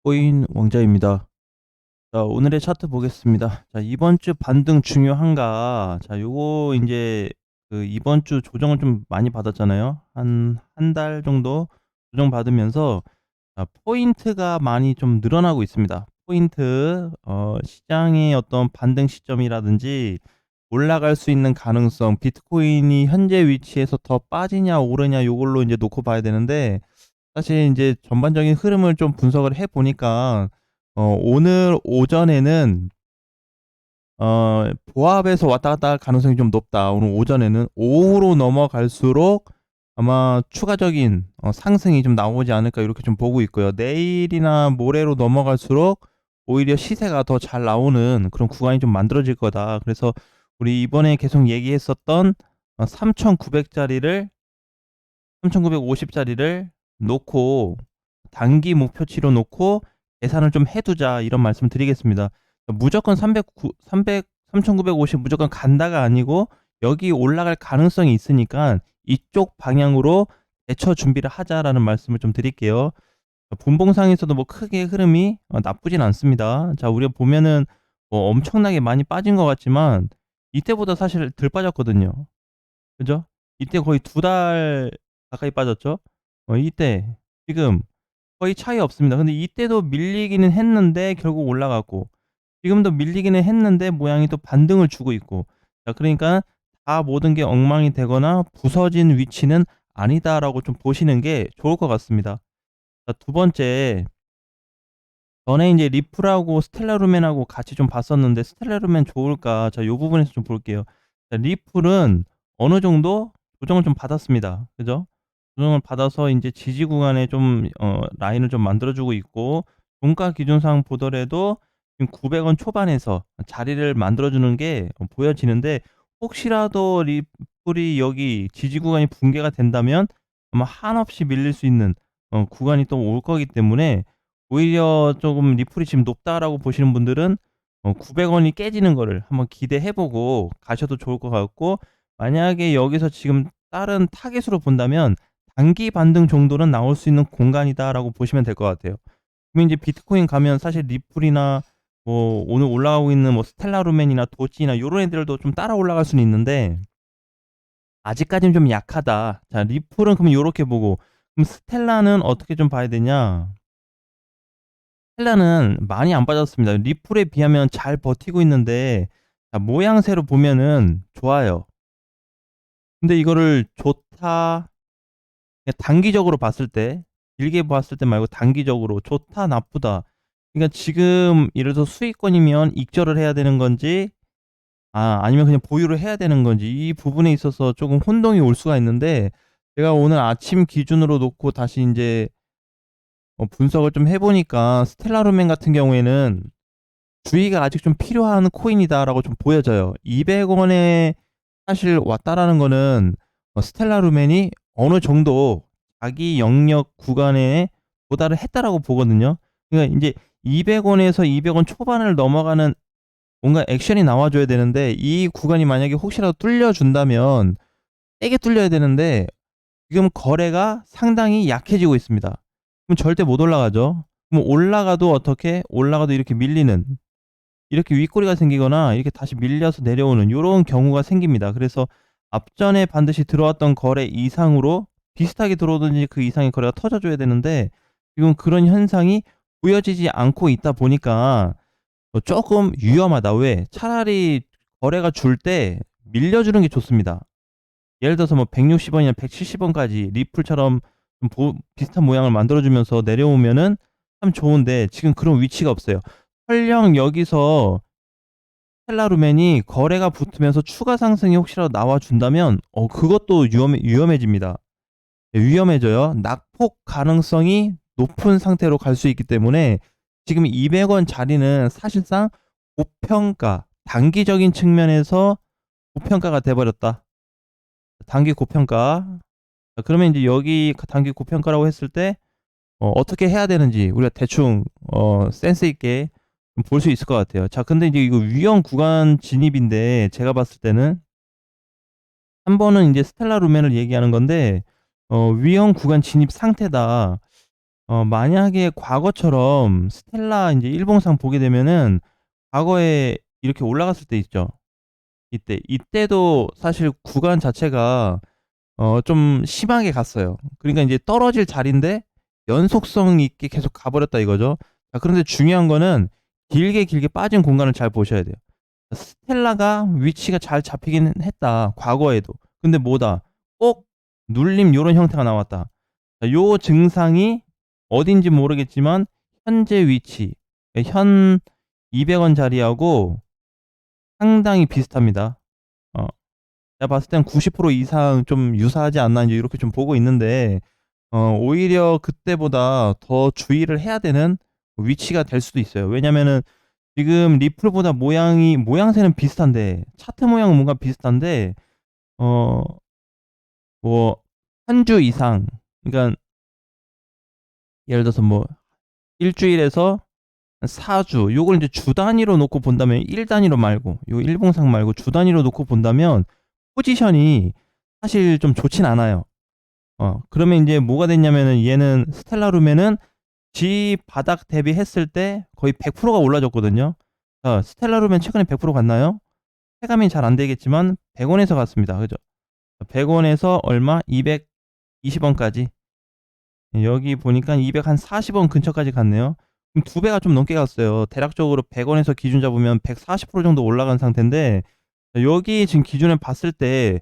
코인 왕자입니다. 자, 오늘의 차트 보겠습니다. 자, 이번 주 반등 중요한가? 자, 요거 인제 이번 주 조정을 좀 많이 받았잖아요. 한 달 정도 조정받으면서 포인트가 많이 좀 늘어나고 있습니다. 포인트 시장의 어떤 반등 시점이라든지 올라갈 수 있는 가능성, 비트코인이 현재 위치에서 더 빠지냐 오르냐 요걸로 인제 놓고 봐야 되는데, 사실 인제 전반적인 흐름을 좀 분석을 해 보니까 오늘 오전에는 보합에서 왔다 갔다 할 가능성이 좀 높다. 오늘 오전에는 오후로 넘어갈수록 아마 추가적인 상승이 좀 나오지 않을까 이렇게 좀 보고 있고요. 내일이나 모레로 넘어갈수록 오히려 시세가 더 잘 나오는 그런 구간이 좀 만들어질 거다. 그래서 우리 이번에 계속 얘기했었던 3,900 짜리를 3,950 짜리를 놓고 단기 목표치로 놓고 계산을 좀 해 두자, 이런 말씀 드리겠습니다. 무조건 3,950 무조건 간다가 아니고 여기 올라갈 가능성이 있으니까 이쪽 방향으로 대처 준비를 하자라는 말씀을 좀 드릴게요. 분봉상에서도 뭐 크게 흐름이 나쁘진 않습니다. 자, 우리가 보면은 뭐 엄청나게 많이 빠진 것 같지만 이때보다 사실 덜 빠졌거든요. 그죠? 이때 거의 2달 가까이 빠졌죠. 이때 지금 거의 차이 없습니다. 근데 이때도 밀리기는 했는데 결국 올라갔고, 지금도 밀리기는 했는데 모양이 또 반등을 주고 있고. 자, 그러니까 다 모든 게 엉망이 되거나 부서진 위치는 아니다라고 좀 보시는 게 좋을 것 같습니다. 자, 두 번째, 전에 인제 리플하고 스텔라루멘하고 같이 좀 봤었는데 스텔라루멘 좋을까? 자, 요 부분에서 좀 볼게요. 자, 리플은 어느 정도 조정을 좀 받았습니다. 그죠? 조정을 받아서 인제 지지 구간에 좀 라인을 좀 만들어 주고 있고, 종가 기준상 보더라도 지금 900원 초반에서 자리를 만들어 주는 게 보여지는데, 혹시라도 리플이 여기 지지 구간이 붕괴가 된다면 아마 한없이 밀릴 수 있는 구간이 또 올 거기 때문에, 오히려 조금 '리플이 지금 높다.'라고 보시는 분들은 900 원이 깨지는 거를 한번 기대해 보고 가셔도 좋을 것 같고, 만약에 여기서 지금 다른 타깃으로 본다면 '단기 반등 정도는 나올 수 있는 공간이다.'라고 보시면 될 것 같아요. 그럼 인제 비트코인 가면 사실 리플이나 뭐 오늘 올라가고 있는 뭐 스텔라루멘이나 도지나 요런 애들도 좀 따라 올라갈 수는 있는데 아직까지는 좀 약하다. 자, 리플은 그럼 요렇게 보고, 그럼 스텔라는 어떻게 좀 봐야 되냐? 스텔라는 많이 안 빠졌습니다. 리플에 비하면 잘 버티고 있는데, 자, 모양새로 보면은 좋아요. 근데 이거를 좋다, 그냥 단기적으로 봤을 때, 길게 봤을 때 말고 단기적으로 좋다 나쁘다. 그러니까 지금 예를 들어서 수익권이면 익절을 해야 되는 건지, 아니면 그냥 보유를 해야 되는 건지, 이 부분에 있어서 쪼금 혼동이 올 수가 있는데, 제가 오늘 아침 기준으로 놓고 다시 인제 분석을 좀 해 보니까 스텔라루멘 같은 경우에는 주의가 아직 좀 필요한 코인이다라고 좀 보여져요. 200 원에 사실 왔다라는 거는 스텔라루멘이 어느 정도 자기 영역 구간에 도달을 했다라고 보거든요. 그러니까 인제 200 원에서 200원 초반을 넘어가는 뭔가 액션이 나와 줘야 되는데, 이 구간이 만약에 혹시라도 뚫려 준다면 세게 뚫려야 되는데 지금 거래가 상당히 약해지고 있습니다. 그럼 절대 못 올라가죠. 그럼 올라가도 어떻게? 올라가도 이렇게 밀리는, 이렇게 윗꼬리가 생기거나 이렇게 다시 밀려서 내려오는 요런 경우가 생깁니다. 그래서 앞전에 반드시 들어왔던 거래 이상으로 비슷하게 들어오든지 그 이상의 거래가 터져 줘야 되는데, 지금 그런 현상이 보여지지 않고 있다 보니까 쪼끔 위험하다. 왜? 차라리 거래가 줄 때 밀려주는 게 좋습니다. 예를 들어서 뭐 160 원이나 170 원까지 리플처럼 좀 비슷한 모양을 만들어 주면서 내려오면은 참 좋은데, 지금 그런 위치가 없어요. 설령 여기서 스텔라루멘이 거래가 붙으면서 추가 상승이 혹시라도 나와 준다면 그것도 위험해집니다. 예, 위험해져요. 낙폭 가능성이 높은 상태로 갈 수 있기 때문에, 지금 200원 자리는 사실상 고평가, 단기적인 측면에서 고평가가 돼 버렸다. 단기 고평가. 그러면 인제 여기 단기 고평가라고 했을 때 어떻게 해야 되는지 우리가 대충 센스 있게 좀 볼 수 있을 것 같아요. 자, 근데 이제 이거 위험 구간 진입인데, 제가 봤을 때는 한 번은 인제 스텔라 루멘을 얘기하는 건데, 위험 구간 진입 상태다. 만약에 과거처럼 스텔라 인제 일봉상 보게 되면은 과거에 이렇게 올라갔을 때 있죠. 이때도 사실 구간 자체가 좀 심하게 갔어요. 그러니까 인제 떨어질 자리인데 연속성 있게 계속 가 버렸다 이거죠. 자, 그런데 중요한 거는 길게, 길게 빠진 공간을 잘 보셔야 돼요. 스텔라가 위치가 잘 잡히기는 했다, 과거에도. 근데 뭐다? 꼭 눌림 요런 형태가 나왔다. 자, 요 증상이 어딘지 모르겠지만 현재 위치, 현 200원 자리하고 상당히 비슷합니다. 어 제가 봤을 땐 90% 이상 좀 유사하지 않나 인제 이렇게 좀 보고 있는데, 오히려 그때보다 더 주의를 해야 되는 위치가 될 수도 있어요. 왜냐면은 지금 리플보다 모양새는 비슷한데, 차트 모양은 뭔가 비슷한데 어 뭐 한 주 이상, 그러니까 예를 들어서 뭐 일 주일에서 한 4 주, 요걸 인제 주 단위로 놓고 본다면, 일 단위로 말고 요 일봉상 말고 주 단위로 놓고 본다면 포지션이 사실 좀 좋진 않아요. 그러면 인제 뭐가 됐냐면은, 얘는 스텔라 루멘은 지 바닥 대비했을 때 거의 100% 가 올라졌거든요. 자, 스텔라 루멘 최근에 100% 갔나요? 체감이 잘 안 되겠지만 100 원에서 갔습니다. 그죠? 100 원에서 얼마? 220 원까지. 예, 여기 보니까 200 한 40원 근처까지 갔네요. 그럼 두 배가 좀 넘게 갔어요. 대략적으로 100 원에서 기준 잡으면 140% 정도 올라간 상태인데, 자, 여기 지금 기준을 봤을 때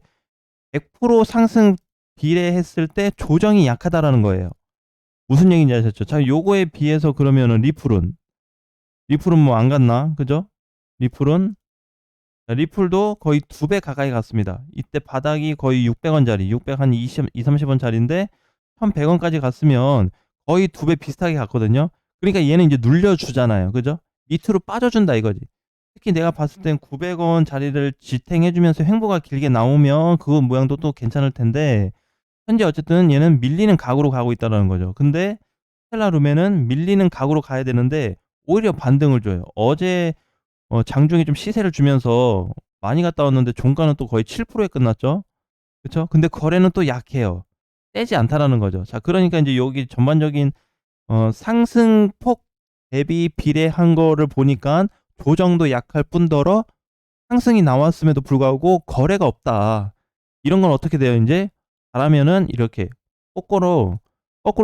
100% 상승 비례했을 때 조정이 약하다라는 거예요. 무슨 얘기인지 아셨죠? 자, 요거에 비해서 그러면은 리플은 뭐 안 갔나? 그죠? 리플은, 자, 리플도 거의 두 배 가까이 갔습니다. 이때 바닥이 거의 600 원짜리, 600 한 20-30 원짜리인데 1,100 원까지 갔으면 거의 두 배 비슷하게 갔거든요. 그러니까 얘는 이제 눌려주잖아요. 그죠? 밑으로 빠져준다 이거지. 특히 내가 봤을 땐 900 원짜리를 지탱해 주면서 횡보가 길게 나오면 그 모양도 또 괜찮을 텐데, 현재 어쨌든 얘는 밀리는 각으로 가고 있다라는 거죠. 근데 스텔라 루멘은 밀리는 각으로 가야 되는데 오히려 반등을 줘요. 어제 장중에 좀 시세를 주면서 많이 갔다 왔는데 종가는 또 거의 7%에 끝났죠. 그쵸? 근데 거래는 또 약해요. 세지 않다라는 거죠. 자, 그러니까 인제 여기 전반적인 상승폭 대비 비례한 거를 보니깐 조정도 약할 뿐더러 상승이 나왔음에도 불구하고 거래가 없다. 이런 건 어떻게 돼요 인제? 잘하면은 이렇게 거꾸로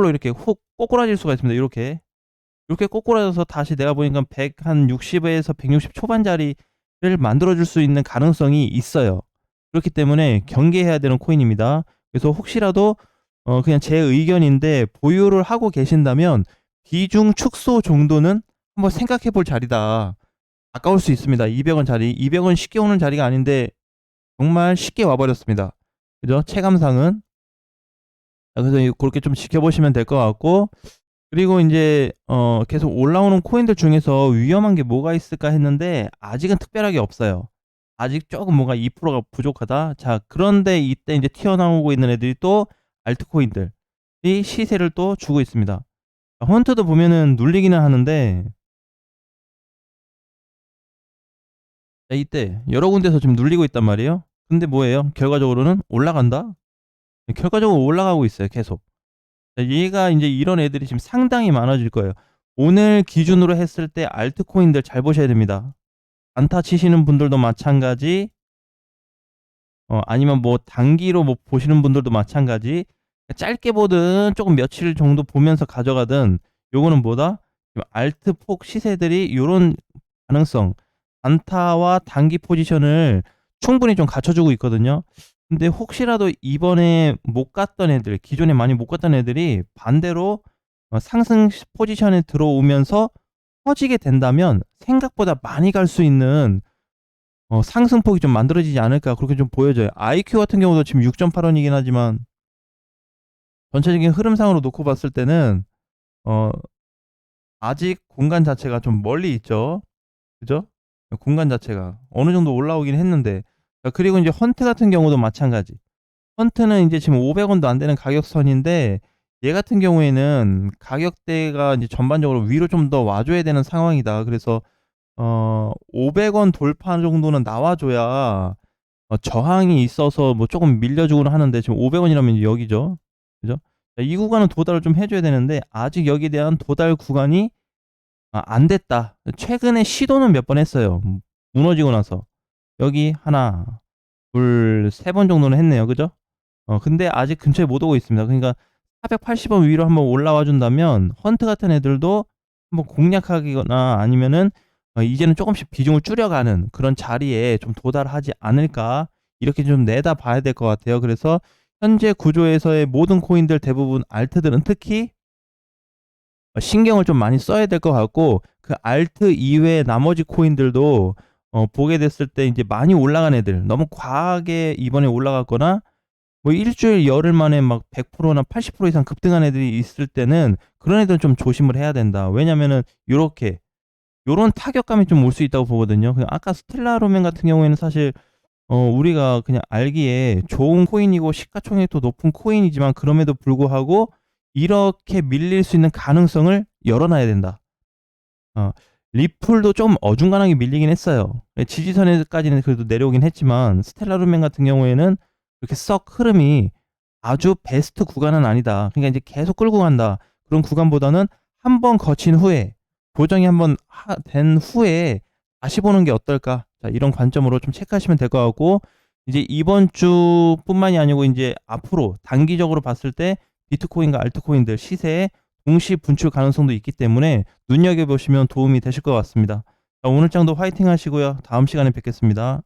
이렇게 훅 꼬꾸라질 수가 있습니다. 요렇게 꼬꾸라져서 다시 내가 보니까 100 한 60 에서 160 초반자리를 만들어 줄 수 있는 가능성이 있어요. 그렇기 때문에 경계해야 되는 코인입니다. 그래서 혹시라도 그냥 제 의견인데 보유를 하고 계신다면 비중 축소 정도는 한번 생각해 볼 자리다. 아까울 수 있습니다. 200 원짜리. 200원 쉽게 오는 자리가 아닌데 정말 쉽게 와 버렸습니다. 그죠? 체감상은. 그래서 고렇게 좀 지켜보시면 될 것 같고, 그리고 인제 계속 올라오는 코인들 중에서 '위험한 게 뭐가 있을까?' 했는데 아직은 특별하게 없어요. 아직 쪼금 뭔가 2%가 부족하다. 자, 그런데 이때 인제 튀어나오고 있는 애들이 또 알트코인들이 시세를 또 주고 있습니다. 펀트도 보면은 눌리기는 하는데, 자, 이때 여러 군데서 지금 눌리고 있단 말이에요. 근데 뭐예요? 결과적으로는 올라간다? 결과적으로 올라가고 있어요, 계속. 자, 얘가 인제 이런 애들이 지금 상당히 많아질 거예요. 오늘 기준으로 했을 때 알트코인들 잘 보셔야 됩니다. 단타 치시는 분들도 마찬가지, 아니면 뭐 단기로 뭐 보시는 분들도 마찬가지, 짧게 보든 쪼금 며칠 정도 보면서 가져가든 요거는 뭐다? 지금 알트 폭 시세들이 요런 가능성, 단타와 단기 포지션을 충분히 좀 갖춰주고 있거든요. 근데 혹시라도 이번에 못 갔던 애들, 기존에 많이 못 갔던 애들이 반대로 상승 포지션에 들어오면서 터지게 된다면 생각보다 많이 갈 수 있는 상승폭이 좀 만들어지지 않을까, 그렇게 좀 보여져요. IQ 같은 경우도 지금 6.8 원이긴 하지만 전체적인 흐름상으로 놓고 봤을 때는 어 아직 공간 자체가 좀 멀리 있죠. 그죠? 공간 자체가 어느 정도 올라오긴 했는데. 그리고 인제 헌트 같은 경우도 마찬가지. 헌트는 인제 지금 500 원도 안 되는 가격선인데, 얘 같은 경우에는 가격대가 인제 전반적으로 위로 좀 더 와 줘야 되는 상황이다. 그래서 500원 돌파 정도는 나와 줘야 저항이 있어서 뭐 쪼금 밀려 주고는 하는데, 지금 500 원이라면 여기죠. 그죠? 자, 이 구간은 도달을 좀 해 줘야 되는데 아직 여기에 대한 도달 구간이 안 됐다. 최근에 시도는 몇 번 했어요. 무너지고 나서. 여기 하나, 둘, 세 번 정도는 했네요. 그죠? 근데 아직 근처에 못 오고 있습니다. 그러니까 480원 위로 한번 올라와 준다면 헌트 같은 애들도 한번 공략하거나 아니면은 이제는 쪼끔씩 비중을 줄여가는 그런 자리에 좀 도달하지 않을까, 이렇게 좀 내다봐야 될 것 같아요. 그래서 현재 구조에서의 모든 코인들 대부분 알트들은 특히 신경을 좀 많이 써야 될 것 같고, 그 알트 이외의 나머지 코인들도 보게 됐을 때 인제 많이 올라간 애들, 너무 과하게 이번에 올라갔거나 뭐 일주일 열흘 만에 막 100% 나 80% 이상 급등한 애들이 있을 때는 그런 애들은 좀 조심을 해야 된다. 왜냐면은 요렇게 요런 타격감이 좀 올 수 있다고 보거든요. 그 아까 스텔라 루멘 같은 경우에는 사실 우리가 그냥 알기에 좋은 코인이고 시가총액도 높은 코인이지만 그럼에도 불구하고 이렇게 밀릴 수 있는 가능성을 열어 놔야 된다. 어 리플도 좀 어중간하게 밀리긴 했어요. 예, 지지선에까지는 그래도 내려오긴 했지만 스텔라 루멘 같은 경우에는 이렇게 썩 흐름이 아주 베스트 구간은 아니다. 그러니까 이제 계속 끌고 간다. 그런 구간보다는 한 번 거친 후에 고정이 한 번 된 후에 다시 보는 게 어떨까? 자, 이런 관점으로 좀 체크하시면 될 것 같고, 이제 이번 주뿐만이 아니고 인제 앞으로 단기적으로 봤을 때 비트코인과 알트코인들 시세에 동시 분출 가능성도 있기 때문에 눈여겨 보시면 도움이 되실 것 같습니다. 자, 오늘 장도 화이팅 하시고요. 다음 시간에 뵙겠습니다.